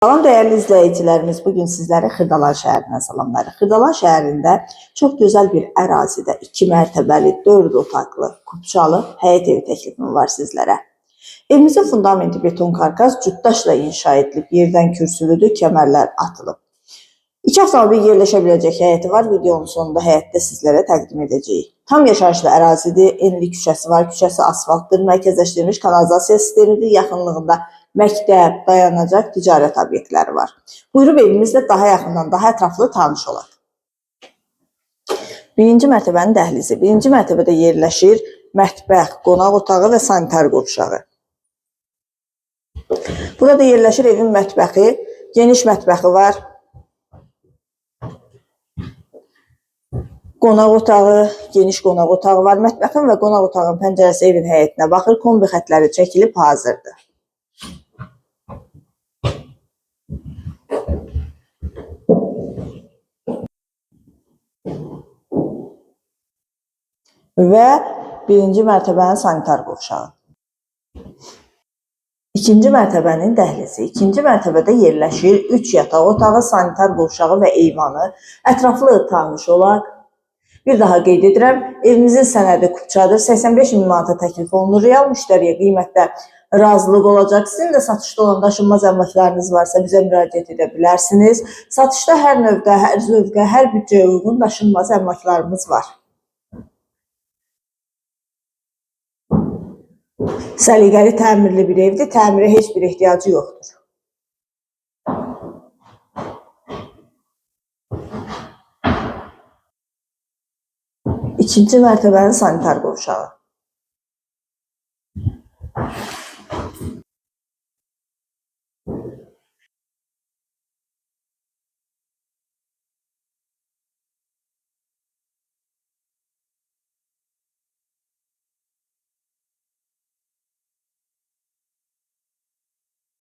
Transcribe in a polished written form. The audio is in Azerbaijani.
Salam dəyərli izləyicilərimiz, bugün sizləri Xırdalan şəhərinə salamlarıq. Xırdalan şəhərində çox gözəl bir ərazidə 2 mərtəbəli, 4 otaqlı, kupçalı həyət evi təklifim var sizlərə. Evimizin fundamenti beton karkas cütdaşla inşa edilib, yerdən kürsülüdür, kəmərlər atılıb. 2 avtomobil yerləşə biləcək həyəti var, videonun sonunda həyətdə sizlərə təqdim edəcəyik. Tam yaşayışlı ərazidir, enli küçəsi var, küçəsi asfaltdır, mərkəzləşdirilmiş kanalizasiya sistemidir, yaxınlığında məktəb, dayanacaq, ticarət obyektləri var. Buyurub evimizdə daha yaxından, daha ətraflı tanış olaq. Birinci mərtəbənin dəhlizi. Birinci mərtəbədə yerləşir mətbəx, qonaq otağı və sanitar qovşağı. Burada yerləşir evin mətbəxi, geniş mətbəxi var. Qonaq otağı, geniş qonaq otağı var. Mətbəxin və qonaq otağının pəncərəsi evin həyətinə baxır, kombi xətləri çəkilib hazırdır. Və birinci mərtəbənin sanitar qovşağı. İkinci mərtəbənin dəhlizi. İkinci mərtəbədə yerləşir 3 yataq otağı, sanitar qovşağı və eyvanı. Ətraflı tanış olaq. Bir daha qeyd edirəm, evimizin sənədi kupçadır. 85 min manata təklif olunur. Real müştəriyə qiymətdə razılıq olacaq. Sizin də satışda olan daşınmaz əmlaklarınız varsa bizə müraciət edə bilərsiniz. Satışda hər növdə, hər zövqə, hər büdcəyə uyğun daşınmaz əmlaklarımız var. Səliqəli təmirli bir evdir, təmirə heç bir ehtiyacı yoxdur. İkinci mərtəbənin sanitar qovşağı.